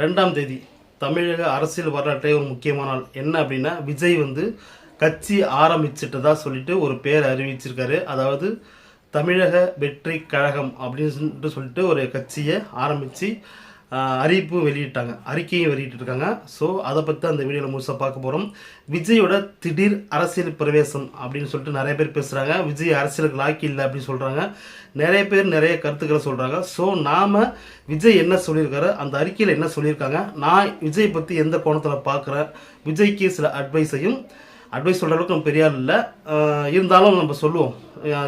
2ஆம் தேதி தமிழக அரசியல் வரலாற்றே ஒரு முக்கியமான நாள். என்ன அப்படின்னா, விஜய் வந்து கட்சி ஆரம்பிச்சிட்டதா சொல்லிட்டு ஒரு பேர் அறிவிச்சிருக்காரு. அதாவது தமிழக வெற்றி கழகம் அப்படின்னு சொல்லிட்டு ஒரு கட்சியை ஆரம்பித்து அறிவிப்பு வெளியிட்டாங்க, அறிக்கையும் வெளியிட்டிருக்காங்க. ஸோ அதை பற்றி அந்த வீடியோவில் முழுசாக பார்க்க போகிறோம். விஜயோட திடீர் அரசியல் பிரவேசம் அப்படின்னு சொல்லிட்டு நிறைய பேர் பேசுகிறாங்க. விஜய் அரசியலுக்கு லாக்கி இல்லை அப்படின்னு சொல்கிறாங்க. நிறைய பேர் நிறைய கருத்துக்களை சொல்கிறாங்க. ஸோ நாம் விஜய் என்ன சொல்லியிருக்காரு, அந்த அறிக்கையில் என்ன சொல்லியிருக்காங்க, நான் விஜய் பற்றி எந்த கோணத்தில் பார்க்குறேன், விஜய்க்கு சில அட்வைஸ் சொல்கிற அளவுக்கு நம்ம பெரிய ஆள் இல்லை, இருந்தாலும் நம்ம சொல்லுவோம்.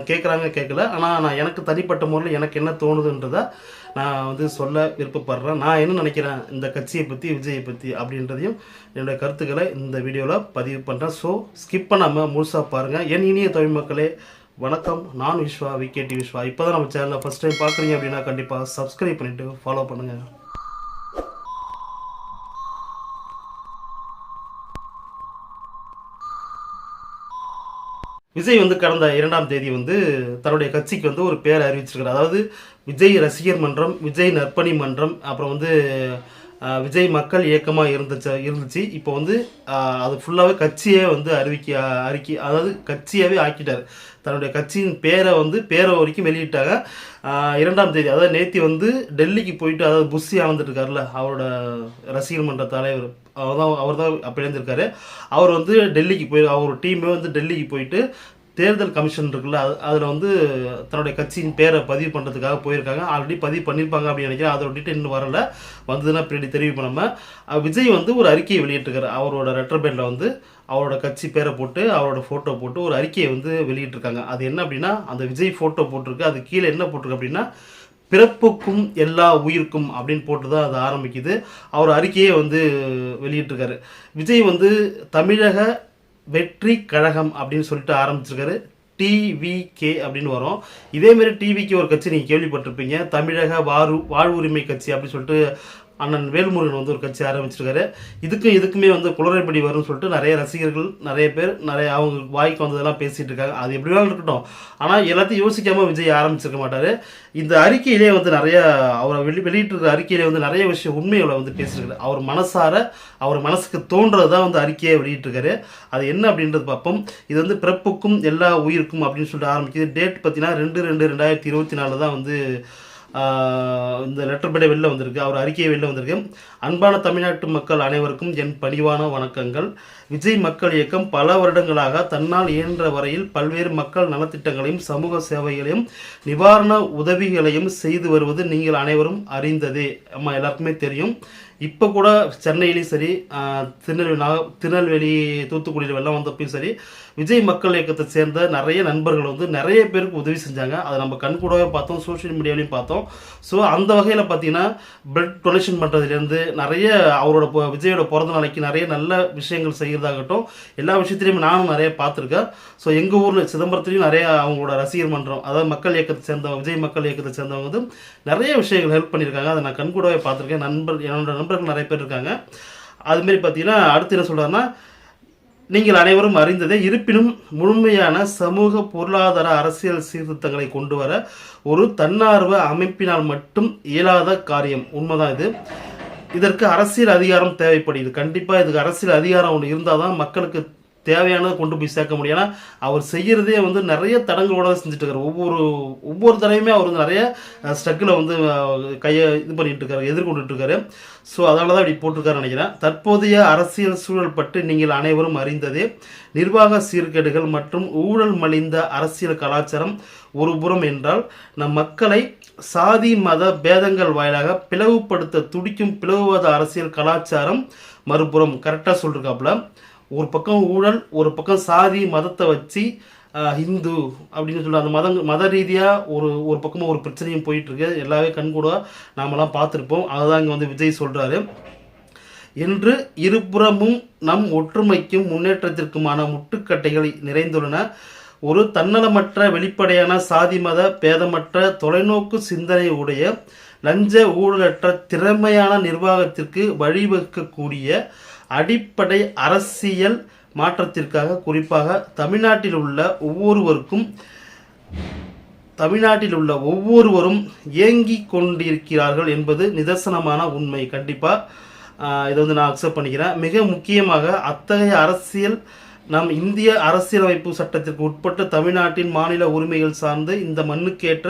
கேட்குறாங்க கேட்கல, ஆனால் நான் எனக்கு தனிப்பட்ட முறையில் எனக்கு என்ன தோணுதுன்றதை நான் வந்து சொல்ல விருப்பப்படுறேன். நான் என்ன நினைக்கிறேன் இந்த கட்சியை பற்றி, விஜயை பற்றி அப்படின்றதையும் என்னுடைய கருத்துக்களை இந்த வீடியோவில் பதிவு பண்ணுறேன். ஸோ ஸ்கிப் பண்ணாமல் முழுசாக பாருங்கள். என் இனிய தமிழ் மக்களே வணக்கம். நான் விஸ்வா, விகேடி விஸ்வா. இப்போ தான் நம்ம சேனலில் ஃபஸ்ட் டைம் பார்க்குறீங்க அப்படின்னா கண்டிப்பாக சப்ஸ்கிரைப் பண்ணிவிட்டு ஃபாலோ பண்ணுங்கள். விஜய் வந்து கடந்த 2ஆம் தேதி வந்து தன்னுடைய கட்சிக்கு வந்து ஒரு பேர் அறிவிச்சிருக்காரு. அதாவது விஜய் ரசிகர் மன்றம், விஜய் நற்பணி மன்றம், அப்புறம் வந்து விஜய் மக்கள் இயக்கமாக இருந்துச்சு. இப்போ வந்து அது ஃபுல்லாகவே கட்சியே வந்து அதாவது கட்சியாகவே ஆக்கிட்டார். தன்னுடைய கட்சியின் பேரை வரைக்கும் வெளியிட்டாங்க. 2ஆம் தேதி, அதாவது நேற்று வந்து டெல்லிக்கு போயிட்டு, அதாவது புஷி ஆனந்த் இருக்கார்ல, அவரோட ரசிகர் மன்ற தலைவர், அவர் தான் அப்போ எழுந்திருக்காரு. அவர் வந்து டெல்லிக்கு அவர் டீமே வந்து டெல்லிக்கு போயிட்டு தேர்தல் கமிஷன் இருக்குல்ல, அதில் வந்து தன்னுடைய கட்சியின் பேரை பதிவு பண்ணுறதுக்காக போயிருக்காங்க. ஆல்ரெடி பதிவு பண்ணியிருப்பாங்க அப்படின்னு நினைக்கிறேன். அதோட டீட்டெயில் இன்னும் வரல, வந்ததுன்னா பின்னாடி தெரிவிப்போம். நம்ம விஜய் வந்து ஒரு அறிக்கையை வெளியிட்டிருக்காரு. அவரோட லெட்டர் பேடில் வந்து அவரோட கட்சி பேரை போட்டு, அவரோட ஃபோட்டோ போட்டு ஒரு அறிக்கையை வந்து வெளியிட்டிருக்காங்க. அது என்ன அப்படின்னா, அந்த விஜய் ஃபோட்டோ போட்டிருக்கு, அது கீழே என்ன போட்டிருக்கு அப்படின்னா, பிறப்புக்கும் எல்லா உயிருக்கும் அப்படின்னு போட்டு தான் அது ஆரம்பிக்குது. அவர் அறிக்கையை வந்து வெளியிட்டிருக்காரு. விஜய் வந்து தமிழக வெற்றி கழகம் அப்படின்னு சொல்லிட்டு ஆரம்பிச்சிருக்காரு. டிவிகே அப்படின்னு வரும். இதேமாரி டிவிக்கு ஒரு கட்சி நீங்கள் கேள்விப்பட்டிருப்பீங்க, தமிழக வாழ்வுரிமை கட்சி அப்படின்னு சொல்லிட்டு அண்ணன் வேல்முருகன் வந்து ஒரு கட்சி ஆரம்பிச்சிருக்காரு. இதுக்குமே வந்து குளறுபடி வரும்னு சொல்லிட்டு நிறைய ரசிகர்கள், நிறைய பேர் அவங்க வாய்க்கு வந்ததெல்லாம் பேசிகிட்டு இருக்காங்க. அது எப்படி வேணாலும் இருக்கட்டும், ஆனால் எல்லாத்தையும் யோசிக்காமல் விஜய் ஆரம்பிச்சிருக்க மாட்டார். இந்த அறிக்கையிலே வந்து நிறைய அவரை வெளியிட்டிருக்கிற அறிக்கையிலே வந்து நிறைய விஷயம் உண்மைகளை வந்து பேசியிருக்காரு. அவர் மனசுக்கு தோன்றது தான் வந்து அறிக்கையை வெளியிட்டிருக்காரு. அது என்ன அப்படின்றது பார்ப்போம். இது வந்து பிறப்புக்கும் எல்லா உயிருக்கும் அப்படின்னு சொல்லிட்டு ஆரம்பிக்குது. டேட் பார்த்தீங்கன்னா 2/2/2024 தான் வந்து இந்த லெட்டர் பேடை வெளில வந்திருக்கு, அவர் அறிக்கையை வெளில வந்திருக்கு. அன்பான தமிழ்நாட்டு மக்கள் அனைவருக்கும் என் பணிவான வணக்கங்கள். விஜய் மக்கள் இயக்கம் பல வருடங்களாக தன்னால் இயன்ற வரையில் பல்வேறு மக்கள் நலத்திட்டங்களையும் சமூக சேவைகளையும் நிவாரண உதவிகளையும் செய்து வருவது நீங்கள் அனைவரும் அறிந்ததே. அம்மா எல்லாருக்குமே தெரியும். இப்போ கூட சென்னையிலையும் சரி, திருநெல்வேலி தூத்துக்குடியில் வெள்ளம் வந்தப்பையும் சரி, விஜய் மக்கள் இயக்கத்தை சேர்ந்த நிறைய நண்பர்கள் வந்து நிறைய பேருக்கு உதவி செஞ்சாங்க. அதை நம்ம கண்கூடவே பார்த்தோம், சோஷியல் மீடியாவிலையும் பார்த்தோம். ஸோ அந்த வகையில் பார்த்தீங்கன்னா பிளட் டொனேஷன் பண்ணுறதுலேருந்து நிறைய விஜயோட பிறந்த நாளைக்கு நிறைய நல்ல விஷயங்கள் செய்கிறதாகட்டும், எல்லா விஷயத்துலையும் நானும் நிறைய பார்த்துருக்கேன். ஸோ எங்கள் ஊரில் சிதம்பரத்துலேயும் நிறைய அவங்களோட ரசிகர் மன்றம், அதாவது மக்கள் இயக்கத்தை சேர்ந்தவங்க, விஜய் மக்கள் இயக்கத்தை சேர்ந்தவங்க வந்து நிறைய விஷயங்கள் ஹெல்ப் பண்ணியிருக்காங்க. அதை நான் கண்கூடவே பார்த்துருக்கேன். என்னோட நண்பர்கள் நிறைய பேர் இருக்காங்க. அதுமாரி பார்த்தீங்கன்னா அடுத்து என்ன சொல்கிறாருன்னா, நீங்கள் அனைவரும் அறிந்ததே, இருப்பினும் முழுமையான சமூக பொருளாதார அரசியல் சீர்திருத்தங்களை கொண்டு வர ஒரு தன்னார்வ அமைப்பினால் மட்டும் இயலாத காரியம். உண்மைதான் இது. இதற்கு அரசியல் அதிகாரம் தேவைப்படுகிறது. கண்டிப்பாக இதுக்கு அரசியல் அதிகாரம் ஒன்று இருந்தால் தான் மக்களுக்கு தேவையானதை கொண்டு போய் சேர்க்க முடியும். ஏன்னா அவர் செய்கிறதே வந்து நிறைய தடங்களோட தான் செஞ்சுட்டு இருக்காரு. ஒவ்வொரு தடவையுமே அவர் வந்து நிறைய ஸ்ட்ரகிளை வந்து கையை பண்ணிட்டு இருக்காரு, எதிர்கொண்டுட்டு இருக்காரு. ஸோ அதனால தான் இப்படி போட்டிருக்காருன்னு நினைக்கிறேன். தற்போதைய அரசியல் சூழல் பற்றி நீங்கள் அனைவரும் அறிந்ததே, நிர்வாக சீர்கேடுகள் மற்றும் ஊழல் மலிந்த அரசியல் கலாச்சாரம் ஒரு புறம் என்றால், நம் மக்களை சாதி மத பேதங்கள் வாயிலாக பிளவுபடுத்த துடிக்கும் பிளவுவாத அரசியல் கலாச்சாரம் மறுபுறம். கரெக்டாக சொல்லிருக்காப்புல. ஒரு பக்கம் ஊழல், ஒரு பக்கம் சாதி மதத்தை வச்சு ஹிந்து அப்படின்னு சொல்லி அந்த மத ரீதியாக ஒரு பக்கமாக ஒரு பிரச்சனையும் போயிட்டுருக்கு. எல்லாமே கண்கூட நாமெல்லாம் பார்த்துருப்போம். அதுதான் இங்கே வந்து விஜய் சொல்கிறாரு. என்று இருபுறமும் நம் ஒற்றுமைக்கும் முன்னேற்றத்திற்குமான முட்டுக்கட்டைகள் நிறைந்துள்ளன. ஒரு தன்னலமற்ற வெளிப்படையான சாதி மத பேதமற்ற தொலைநோக்கு சிந்தனை உடைய லஞ்ச ஊழலற்ற திறமையான நிர்வாகத்திற்கு வழிவகுக்கக்கூடிய அடிப்படை அரசியல் மாற்றத்திற்காக குறிப்பாக தமிழ்நாட்டில் உள்ள ஒவ்வொருவருக்கும் தமிழ்நாட்டில் உள்ள ஒவ்வொருவரும் ஏங்கிக் கொண்டிருக்கிறார்கள் என்பது நிதர்சனமான உண்மை. கண்டிப்பாக இதை வந்து நான் அக்செப்ட் பண்ணிக்கிறேன். மிக முக்கியமாக அத்தகைய அரசியல் நம் இந்திய அரசியலமைப்பு சட்டத்திற்கு உட்பட்டு தமிழ்நாட்டின் மாநில உரிமைகள் சார்ந்து இந்த மண்ணுக்கேற்ற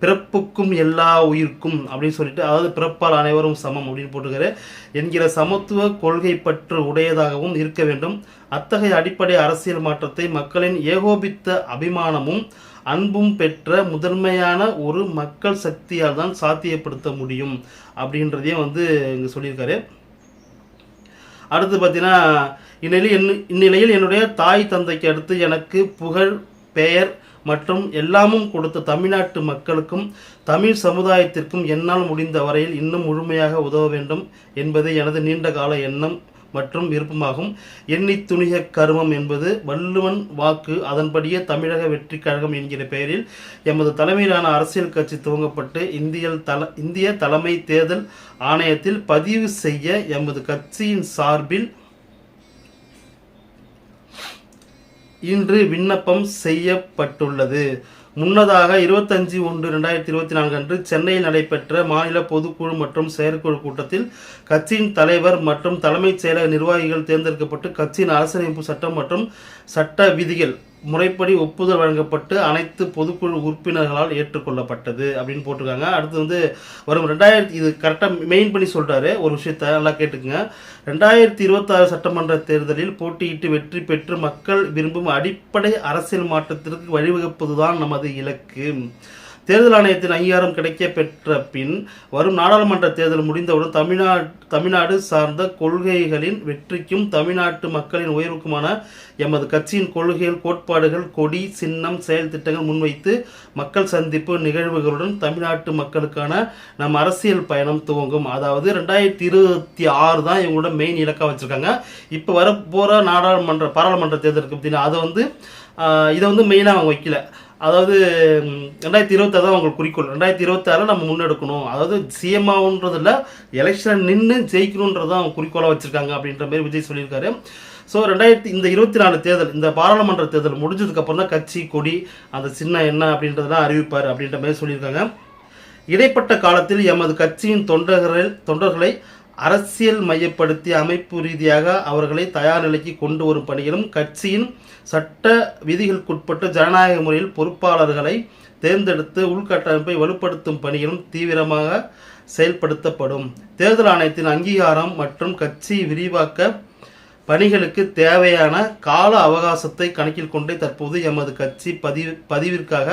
பிறப்புக்கும் எல்லா உயிர்க்கும் அப்படின்னு சொல்லிட்டு, அதாவது பிறப்பால் அனைவரும் சமம் அப்படின்னு போட்டுக்கிற என்கிற சமத்துவ கொள்கை பற்று உடையதாகவும் இருக்க வேண்டும். அத்தகைய அடிப்படை அரசியல் மாற்றத்தை மக்களின் ஏகோபித்த அபிமானமும் அன்பும் பெற்ற முதன்மையான ஒரு மக்கள் சக்தியால் தான் சாத்தியப்படுத்த முடியும் அப்படின்றதையும் வந்து இங்கே சொல்லியிருக்காரு. அடுத்து பார்த்தீங்கன்னா, இந்நிலையில் என்னுடைய தாய் தந்தைக்கு அடுத்து எனக்கு புகழ், பெயர் மற்றும் எல்லாமும் கொடுத்த தமிழ்நாட்டு மக்களுக்கும் தமிழ் சமுதாயத்திற்கும் என்னால் முடிந்த வரையில் இன்னும் முழுமையாக உதவ வேண்டும் என்பது எனது நீண்ட கால எண்ணம் மற்றும் விருப்பமாகும். எண்ணி துணிக கருமம் என்பது வள்ளுவன் வாக்கு. அதன்படியே தமிழக வெற்றி கழகம் என்கிற பெயரில் எமது தலைமையிலான அரசியல் கட்சி துவங்கப்பட்டு இந்திய தலைமை தேர்தல் ஆணையத்தில் பதிவு செய்ய எமது கட்சியின் சார்பில் இன்று விண்ணப்பம் செய்யப்பட்டுள்ளது. முன்னதாக 25/1/2024 அன்று சென்னையில் நடைபெற்ற மாநில பொதுக்குழு மற்றும் செயற்குழு கூட்டத்தில் கட்சியின் தலைவர் மற்றும் தலைமைச் செயலக நிர்வாகிகள் தேர்ந்தெடுக்கப்பட்டு கட்சியின் அரசியலமைப்பு சட்டம் மற்றும் சட்ட விதிகள் முறைப்படி ஒப்புதல் வழங்கப்பட்டு அனைத்து பொதுக்குழு உறுப்பினர்களால் ஏற்றுக்கொள்ளப்பட்டது அப்படின்னு போட்டிருக்காங்க. அடுத்து வந்து வரும் இது கரெக்டாக மெயின் பண்ணி சொல்கிறாரு. ஒரு விஷயத்த நல்லா கேட்டுக்குங்க. 2026 சட்டமன்ற தேர்தலில் போட்டியிட்டு வெற்றி பெற்று மக்கள் விரும்பும் அடிப்படை அரசியல் மாற்றத்திற்கு வழிவகுப்பதுதான் நமது இலக்கு. தேர்தல் ஆணையத்தின் அங்கீகாரம் கிடைக்க பெற்ற பின் வரும் நாடாளுமன்ற தேர்தல் முடிந்தவுடன் தமிழ்நாடு சார்ந்த கொள்கைகளின் வெற்றிக்கும் தமிழ்நாட்டு மக்களின் உயர்வுக்குமான எமது கட்சியின் கொள்கைகள், கோட்பாடுகள், கொடி, சின்னம், செயல் திட்டங்கள் முன்வைத்து மக்கள் சந்திப்பு நிகழ்வுகளுடன் தமிழ்நாட்டு மக்களுக்கான நம் அரசியல் பயணம் துவங்கும். அதாவது 2026 தான் இவங்களோட மெயின் இலக்காக வச்சுருக்காங்க. இப்போ வரப்போகிற பாராளுமன்ற தேர்தலுக்கு பார்த்தீங்கன்னா அதை வந்து இதை வந்து மெயினாக அவங்க வைக்கல. அதாவது 2026 தான் அவங்களுக்கு குறிக்கோள். 2026 நம்ம முன்னெடுக்கணும். அதாவது சிஎம் ஆகுன்றதில்ல, எலெக்ஷன் நின்று ஜெயிக்கணுன்றது அவங்க குறிக்கோளாக வச்சுருக்காங்க அப்படின்ற மாதிரி விஜய் சொல்லியிருக்காரு. ஸோ 2024 தேர்தல், இந்த பாராளுமன்ற தேர்தல் முடிஞ்சதுக்கப்புறம் தான் கட்சி கொடி அந்த சின்ன என்ன அப்படின்றதெல்லாம் அறிவிப்பார் அப்படின்ற மாதிரி சொல்லியிருக்காங்க. இடைப்பட்ட காலத்தில் எமது கட்சியின் தொண்டர்களை அரசியல் மையப்படுத்தி அமைப்பு ரீதியாக அவர்களை தயார் நிலைக்கு கொண்டு வரும் பணிகளும் கட்சியின் சட்ட விதிகளுக்குட்பட்டு ஜனநாயக முறையில் பொறுப்பாளர்களை தேர்ந்தெடுத்து உள்கட்டமைப்பை வலுப்படுத்தும் பணிகளும் தீவிரமாக செயல்படுத்தப்படும். தேர்தல் ஆணையத்தின் அங்கீகாரம் மற்றும் கட்சி விரிவாக்க பணிகளுக்கு தேவையான கால அவகாசத்தை கணக்கில் கொண்டே தற்போது எமது கட்சி பதிவிற்காக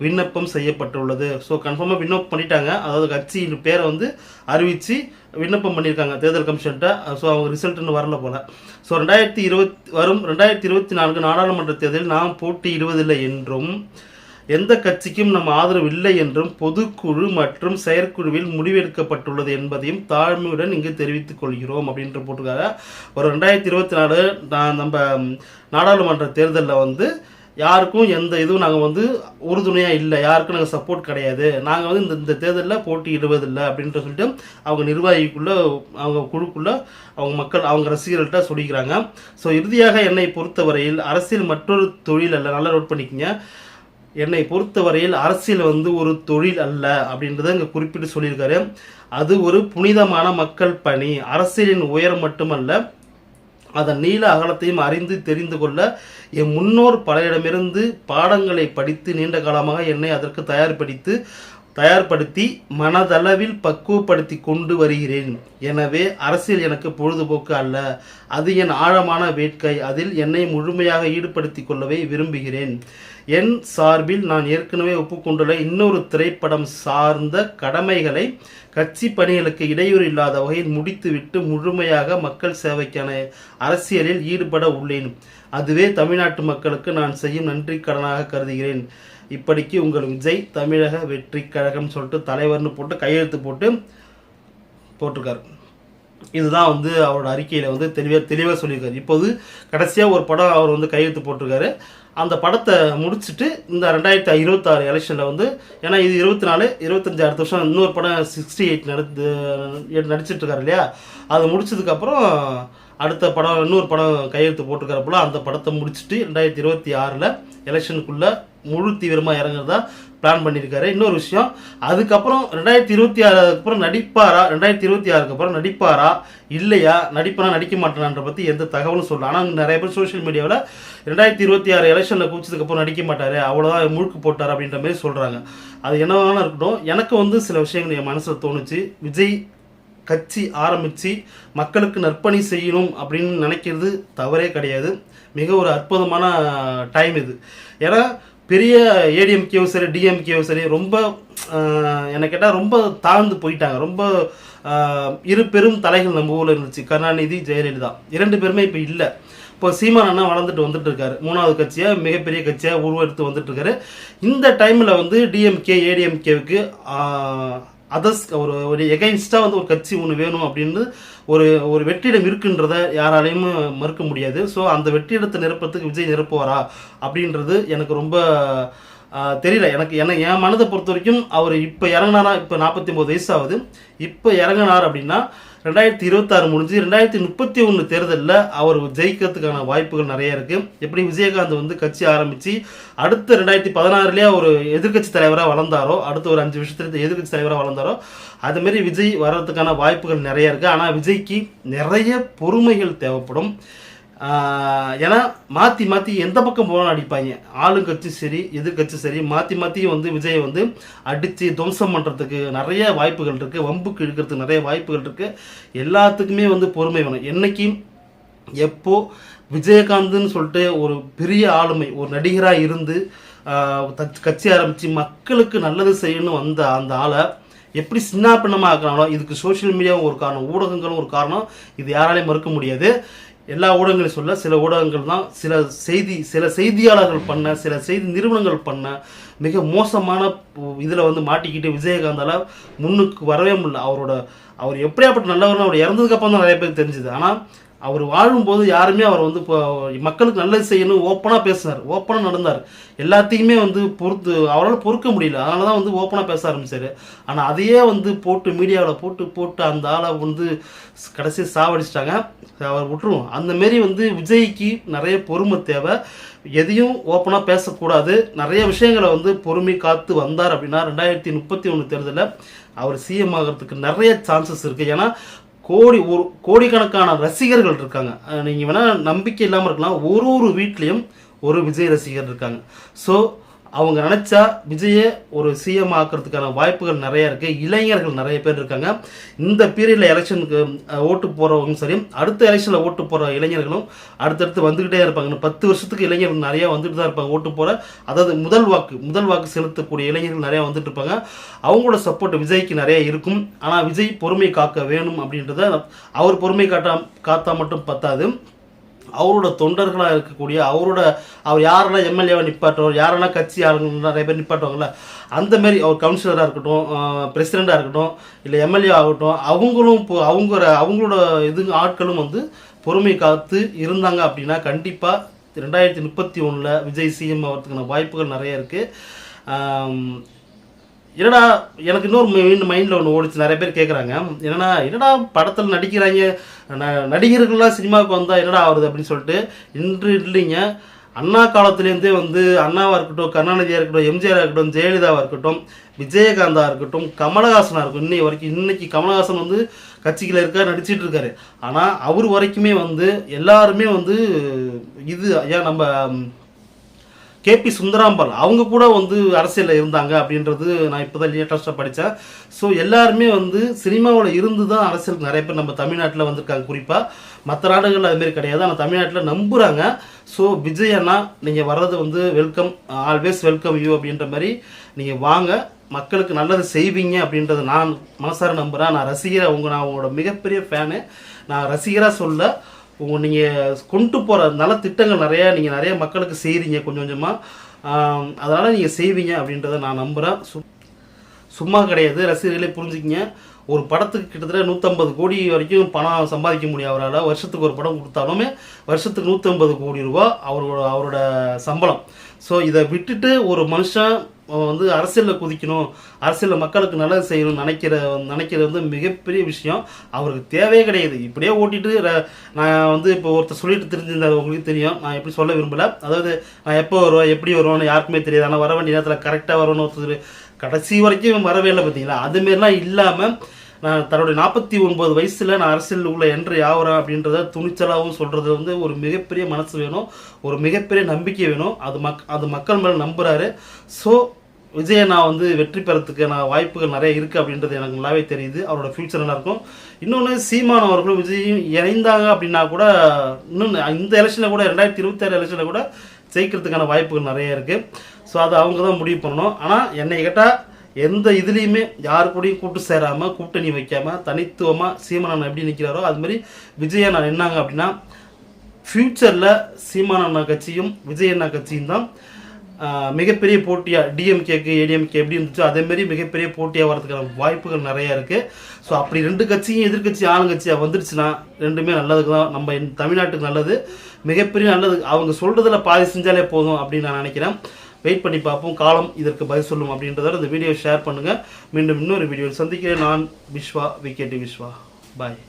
விண்ணப்பம் செய்யப்பட்டுள்ளது. ஸோ கன்ஃபார்மாக விண்ணப்பம் பண்ணிட்டாங்க. அதாவது கட்சியின் பேரை வந்து அறிவித்து விண்ணப்பம் பண்ணியிருக்காங்க தேர்தல் கமிஷன்கிட்ட. ஸோ அவங்க ரிசல்ட்னு வரல போல். ஸோ 2024 நாடாளுமன்ற தேர்தலில் நாம் போட்டியிடுவதில்லை என்றும் எந்த கட்சிக்கும் நம் ஆதரவு இல்லை என்றும் பொதுக்குழு மற்றும் செயற்குழுவில் முடிவெடுக்கப்பட்டுள்ளது என்பதையும் தாழ்மையுடன் இங்கு தெரிவித்துக் கொள்கிறோம் அப்படின்ற போட்டிருக்காங்க. ஒரு 2024 நம்ம நாடாளுமன்ற தேர்தலில் வந்து யாருக்கும் எந்த இதுவும் நாங்கள் வந்து உறுதுணையாக இல்லை, யாருக்கும் நாங்கள் சப்போர்ட் கிடையாது, நாங்கள் வந்து இந்த தேர்தலில் போட்டியிடுவதில்லை அப்படின்ற சொல்லிட்டு அவங்க நிர்வாகிக்குள்ளே, அவங்க குழுக்குள்ளே, அவங்க மக்கள், அவங்க ரசிகர்கள்ட்ட சொல்லிக்கிறாங்க. ஸோ இறுதியாக என்னை பொறுத்தவரையில் அரசியல் மற்றொரு தொழில் அல்ல. நல்லா நோட் பண்ணிக்கங்க. என்னை பொறுத்தவரையில் அரசியல் வந்து ஒரு தொழில் அல்ல அப்படின்றத இங்கே குறிப்பிட்டு சொல்லியிருக்காரு. அது ஒரு புனிதமான மக்கள் பணி. அரசியலின் உயரம் மட்டுமல்ல, அதன் நீள அகலத்தையும் அறிந்து தெரிந்து கொள்ள என் முன்னோர் பலரிடமிருந்து பாடங்களை படித்து நீண்ட காலமாக என்னை அதற்கு தயார்படுத்தி மனதளவில் பக்குவப்படுத்தி கொண்டு வருகிறேன். எனவே அரசியல் எனக்கு பொழுதுபோக்கு அல்ல, அது என் ஆழமான வேட்கை. அதில் என்னை முழுமையாக ஈடுபடுத்தி கொள்ளவே விரும்புகிறேன். என் சார்பில் நான் ஏற்கனவே ஒப்புக்கொண்டுள்ள இன்னொரு திரைப்படம் சார்ந்த கடமைகளை கட்சி பணிகளுக்கு இடையூறு இல்லாத வகையில் முடித்துவிட்டு முழுமையாக மக்கள் சேவைக்கான அரசியலில் ஈடுபட உள்ளேன். அதுவே தமிழ்நாட்டு மக்களுக்கு நான் செய்யும் நன்றி கடனாக கருதுகிறேன். இப்படிக்கு உங்கள் விஜய், தமிழக வெற்றி கழகம் சொல்லிட்டு தலைவர்னு போட்டு கையெழுத்து போட்டிருக்காரு. இதுதான் வந்து அவரோட அறிக்கையில் வந்து தெளிவாக சொல்லியிருக்காரு. இப்போது கடைசியாக ஒரு படம் அவர் வந்து கையெழுத்து போட்டிருக்காரு. அந்த படத்தை முடிச்சுட்டு இந்த 2026 எலெக்ஷனில் வந்து, ஏன்னா இது 24, 25 அடுத்த வருஷம் இன்னொரு படம் 68 நடிச்சிட்ருக்காரு இல்லையா, அது முடிச்சதுக்கப்புறம் அடுத்த படம் இன்னொரு படம் கையெழுத்து போட்டிருக்காரு போல். அந்த படத்தை முடிச்சுட்டு 2026 எலெக்ஷனுக்குள்ளே முழு தீவிரமாக இறங்குறதா பிளான் பண்ணியிருக்காரு. இன்னொரு விஷயம், அதுக்கப்புறம் 2026 அப்புறம் நடிப்பாரா, 2026க்கு அப்புறம் நடிப்பாரா இல்லையா, நடிக்க மாட்டானான்ற பற்றி எந்த தகவலும் சொல்லலாம். ஆனால் நிறைய பேர் சோஷியல் மீடியாவில் 2026 எலெக்ஷனில் குவிச்சதுக்கப்புறம் நடிக்க மாட்டார், அவ்வளோதான் முழுக்கு போட்டார் அப்படின்ற மாதிரி சொல்கிறாங்க. அது என்னவான இருக்கட்டும், எனக்கு வந்து சில விஷயங்கள் என் மனசில் தோணுச்சு. விஜய் கட்சி ஆரம்பித்து மக்களுக்கு நற்பணி செய்யணும் அப்படின்னு நினைக்கிறது தவறே கிடையாது. மிக ஒரு அற்புதமான டைம் இது. ஏன்னா பெரிய ஏடிஎம்கேவும் சரி டிஎம்கேவும் சரி ரொம்ப என்ன கேட்டால் ரொம்ப தாழ்ந்து போயிட்டாங்க. ரொம்ப இரு பெரும் தலைகள் நம்ம ஊரில் இருந்துச்சு, கருணாநிதி ஜெயலலிதா. 2 பேருமே இப்போ இல்லை. இப்போ சீமான் அண்ணா வளர்ந்துட்டு வந்துட்டு இருக்காரு, 3வது கட்சியாக மிகப்பெரிய கட்சியாக உருவெடுத்து வந்துட்டு இருக்காரு. இந்த டைமில் வந்து டிஎம்கே ஏடிஎம்கேவுக்கு அதர்ஸ் ஒரு எகைன்ஸ்டாக வந்து ஒரு கட்சி ஒன்று வேணும் அப்படின்னு ஒரு வெற்றிடம் இருக்குன்றத யாராலையும் மறுக்க முடியாது. ஸோ அந்த வெற்றிடத்தை நிரப்புறதுக்கு விஜய் நிரப்புவாரா அப்படின்றது எனக்கு ரொம்ப தெரியல. என் மனதை பொறுத்த வரைக்கும் அவர் இப்போ இறங்கினாரா, இப்போ 49 வயசு ஆகுது, இப்போ இறங்கினார் அப்படின்னா 2026 முடிஞ்சு 2031 தேர்தலில் அவர் ஜெயிக்கிறதுக்கான வாய்ப்புகள் நிறைய இருக்குது. எப்படி விஜயகாந்த் வந்து கட்சி ஆரம்பித்து அடுத்த 2016லேயே ஒரு எதிர்கட்சி தலைவராக வளர்ந்தாரோ, அடுத்த ஒரு 5 வருஷத்துல எதிர்கட்சி தலைவராக வளர்ந்தாரோ, அதுமாரி விஜய் வர்றதுக்கான வாய்ப்புகள் நிறைய இருக்குது. ஆனால் விஜய்க்கு நிறைய பொறுமைகள் தேவைப்படும். ஏன்னா மாற்றி எந்த பக்கம் போகணும் அடிப்பாங்க, ஆளுங்கட்சி சரி எதிர்கட்சி சரி, மாற்றி வந்து விஜயை வந்து அடித்து துவம்சம் பண்ணுறதுக்கு நிறைய வாய்ப்புகள் இருக்குது, வம்புக்கு இழுக்கிறதுக்கு நிறைய வாய்ப்புகள் இருக்குது. எல்லாத்துக்குமே வந்து பொறுமை வேணும். என்னைக்கும் எப்போ விஜயகாந்த்னு சொல்லிட்டு ஒரு பெரிய ஆளுமை, ஒரு நடிகராக இருந்து கட்சி ஆரம்பித்து மக்களுக்கு நல்லது செய்யணும் வந்த அந்த ஆளை எப்படி சின்ன பின்னமாக ஆக்குறாங்களோ, இதுக்கு சோஷியல் மீடியாவும் ஒரு காரணம், ஊடகங்களும் ஒரு காரணம். இது யாராலையும் மறுக்க முடியாது. எல்லா ஊடகங்களையும் சொல்ல, சில ஊடகங்கள் தான் சில செய்தியாளர்கள் பண்ண, சில செய்தி நிறுவனங்கள் பண்ண மிக மோசமான இதில் வந்து மாட்டிக்கிட்டு விஜயகாந்தால் முன்னுக்கு வரவே முடியல. அவர் எப்படியாப்பட்ட நல்லவர்னு அவர் இறந்ததுக்கு அப்புறம் தான் நிறைய பேருக்கு தெரிஞ்சுது. ஆனால் அவர் வாழும்போது யாருமே அவர் வந்து இப்போ மக்களுக்கு நல்லது செய்யணும் ஓப்பனாக பேசினார், ஓப்பனாக நடந்தார். எல்லாத்தையுமே வந்து அவரால் பொறுக்க முடியல, அதனால தான் வந்து ஓப்பனாக பேச ஆரம்பித்தார். ஆனால் அதையே வந்து போட்டு மீடியாவில் போட்டு அந்த ஆளை வந்து கடைசி சாவடிச்சிட்டாங்க. அவர் விட்டுருவோம். அந்தமாரி வந்து விஜய்க்கு நிறைய பொறுமை தேவை, எதையும் ஓப்பனாக பேசக்கூடாது. நிறைய விஷயங்களை வந்து பொறுமை காத்து வந்தார் அப்படின்னா 2031 தேர்தலில் அவர் சிஎம் ஆகிறதுக்கு நிறைய சான்சஸ் இருக்குது. ஏன்னா கோடிக்கணக்கான ரசிகர்கள் இருக்காங்க. நீங்கள் வேணால் நம்பிக்கை இல்லாமல் இருக்கலாம், ஒரு வீட்லேயும் ஒரு விஜய் ரசிகர் இருக்காங்க. ஸோ அவங்க நினச்சா விஜயை ஒரு சிஎம் ஆக்கிறதுக்கான வாய்ப்புகள் நிறையா இருக்குது. இளைஞர்கள் நிறைய பேர் இருக்காங்க. இந்த பீரியடில் எலெக்ஷனுக்கு ஓட்டு போகிறவங்களும் சரி, அடுத்த எலெக்ஷனில் ஓட்டு போகிற இளைஞர்களும் அடுத்தடுத்து வந்துக்கிட்டே இருப்பாங்க. 10 வருஷத்துக்கு இளைஞர்கள் நிறையா வந்துட்டு தான் இருப்பாங்க ஓட்டு போகிற. அதாவது முதல் வாக்கு செலுத்தக்கூடிய இளைஞர்கள் நிறையா வந்துட்டு இருப்பாங்க. அவங்களோட சப்போர்ட் விஜய்க்கு நிறைய இருக்கும். ஆனால் விஜய் பொறுமை காக்க வேணும் அப்படின்றத, அவர் பொறுமை காத்தா மட்டும் பத்தாது, அவரோட தொண்டர்களாக இருக்கக்கூடிய அவர் யாரெல்லாம் எம்எல்ஏவாக நிப்பாட்டுவார், யாரெல்லாம் கட்சி ஆளுங்க நிறைய பேர் நிப்பாட்டுவாங்கள்ல, அந்தமாரி அவர் கவுன்சிலராக இருக்கட்டும், பிரசிடெண்ட்டாக இருக்கட்டும், இல்லை எம்எல்ஏ ஆகட்டும், அவங்களோட ஆட்களும் வந்து பொறுமை காத்து இருந்தாங்க அப்படின்னா கண்டிப்பாக 2031 விஜய் சிஎம் ஆகிறதுக்கான வாய்ப்புகள் நிறைய இருக்குது. என்னடா எனக்கு இன்னொரு மைண்டில் ஒன்று ஓடிச்சு, நிறைய பேர் கேட்குறாங்க, என்னடா படத்தில் நடிக்கிறாங்க, நடிகர்கள்லாம் சினிமாவுக்கு வந்தால் என்னடா ஆகுது அப்படின்னு சொல்லிட்டு. இன்று இல்லைங்க, அண்ணா காலத்துலேருந்தே வந்து அண்ணாவாக இருக்கட்டும், கருணாநிதியாக இருக்கட்டும், எம்ஜிஆராக இருக்கட்டும், ஜெயலலிதாவாக இருக்கட்டும், விஜயகாந்தாக இருக்கட்டும், கமலஹாசனாக இருக்கும். இன்னைக்கு கமலஹாசன் வந்து கட்சியில் இருக்கார், நடிச்சிட்டு இருக்காரு. ஆனால் அவர் வரைக்குமே வந்து எல்லாருமே வந்து ஏன் நம்ம கேபி சுந்தராம்பாள் அவங்க கூட வந்து அரசியலில் இருந்தாங்க அப்படின்றது நான் இப்போ தான் லேட்டஸ்ட்டாக படித்தேன். ஸோ எல்லாருமே வந்து சினிமாவில் இருந்து தான் அரசியலுக்கு நிறைய பேர் நம்ம தமிழ்நாட்டில் வந்திருக்காங்க. குறிப்பாக மற்ற நாடுகளில் அதுமாரி கிடையாது, ஆனால் தமிழ்நாட்டில் நம்புகிறாங்க. ஸோ விஜய் அண்ணா நீங்கள் வர்றது வந்து வெல்கம், ஆல்வேஸ் வெல்கம் யூ அப்படின்ற மாதிரி நீங்கள் வாங்க, மக்களுக்கு நல்லது செய்வீங்க அப்படின்றத நான் மனசார நம்புகிறேன். நான் உங்களோட மிகப்பெரிய ஃபேனு. நான் ரசிகராக சொல்ல, நீங்கள் கொண்டு போகிற நலத்திட்டங்கள் நீங்கள் நிறைய மக்களுக்கு செய்கிறீங்க கொஞ்சம் கொஞ்சமாக, அதனால் நீங்கள் செய்வீங்க அப்படின்றத நான் நம்புகிறேன். சும்மா கிடையாது, ரசிகர்களே புரிஞ்சுக்கிங்க. ஒரு படத்துக்கு கிட்டத்தட்ட 150 கோடி வரைக்கும் பணம் சம்பாதிக்க முடியும் அவரால். வருஷத்துக்கு ஒரு படம் கொடுத்தாலுமே வருஷத்துக்கு 150 கோடி ரூபா அவரோட சம்பளம். ஸோ இதை விட்டுட்டு ஒரு மனுஷன் வந்து அரசியலில் குதிக்கணும், அரசியலில் மக்களுக்கு நல்லது செய்யணும்னு நினைக்கிறது வந்து மிகப்பெரிய விஷயம். அவருக்கு தேவையே கிடையாது. இப்படியே ஓட்டிட்டு நான் வந்து இப்போ ஒருத்தர் சொல்லிட்டு தெரிஞ்சிருந்தாரு, உங்களுக்கு தெரியும், நான் எப்படி சொல்ல விரும்பலை. அதாவது நான் எப்போ வருவேன் எப்படி வருவேன்னு யாருக்குமே தெரியாது, ஆனால் வர வேண்டிய நேரத்தில் கரெக்டாக வருவேன்னு ஒருத்தர் கடைசி வரைக்கும் வரவே இல்லை பார்த்தீங்களா. அதுமாரிலாம் இல்லாமல் நான் தன்னுடைய 49 வயசில் நான் அரசியல் உள்ள என்ட்ரி ஆகிறேன் அப்படின்றத துணிச்சலாகவும் சொல்கிறது வந்து ஒரு மிகப்பெரிய மனசு வேணும், ஒரு மிகப்பெரிய நம்பிக்கை வேணும். அது மக்கள் மேலே நம்புகிறாரு. ஸோ விஜயை நான் வந்து வெற்றி பெறத்துக்கான வாய்ப்புகள் நிறைய இருக்குது அப்படின்றது எனக்கு நல்லாவே தெரியுது. அவரோட ஃப்யூச்சர் நல்லாயிருக்கும். இன்னொன்று, சீமான் அவர்களும் விஜயும் இணைந்தாங்க அப்படின்னா கூட இன்னும் இந்த எலெக்ஷனில் கூட 2026 எலெக்ஷனில் கூட ஜெயிக்கிறதுக்கான வாய்ப்புகள் நிறைய இருக்குது. ஸோ அது அவங்க தான் முடிவு பண்ணணும். ஆனால் என்னை கேட்டால் எந்த இதுலேயுமே யாரு கூடயும் கூட்டு சேராமல் கூட்டணி வைக்காமல் தனித்துவமாக சீமானண்ணா எப்படி நிற்கிறாரோ அதுமாரி விஜய் அண்ணா நின்னாங்க அப்படின்னா ஃப்யூச்சரில் சீமானண்ணா கட்சியும் விஜய் அண்ணா கட்சியும் தான் மிகப்பெரிய போட்டியாக, டிஎம்கேக்கு ஏடிஎம்கே எப்படி இருந்துச்சோ அதேமாரி மிகப்பெரிய போட்டியாக வரதுக்கான வாய்ப்புகள் நிறையா இருக்குது. ஸோ அப்படி ரெண்டு கட்சியும் எதிர்கட்சி ஆளுங்கட்சியாக வந்துருச்சுன்னா ரெண்டுமே நல்லதுக்கு தான், நம்ம தமிழ்நாட்டுக்கு நல்லது, மிகப்பெரிய நல்லது. அவங்க சொல்கிறதுல பாதி செஞ்சாலே போதும் அப்படின்னு நான் நினைக்கிறேன். வெயிட் பண்ணி பார்ப்போம், காலம் இதற்கு பதில் சொல்லும் அப்படின்றத இந்த வீடியோ ஷேர் பண்ணுங்கள். மீண்டும் இன்னொரு வீடியோவில் சந்திக்கிறேன். நான் விஸ்வா, விகேடி விஸ்வா. பாய்.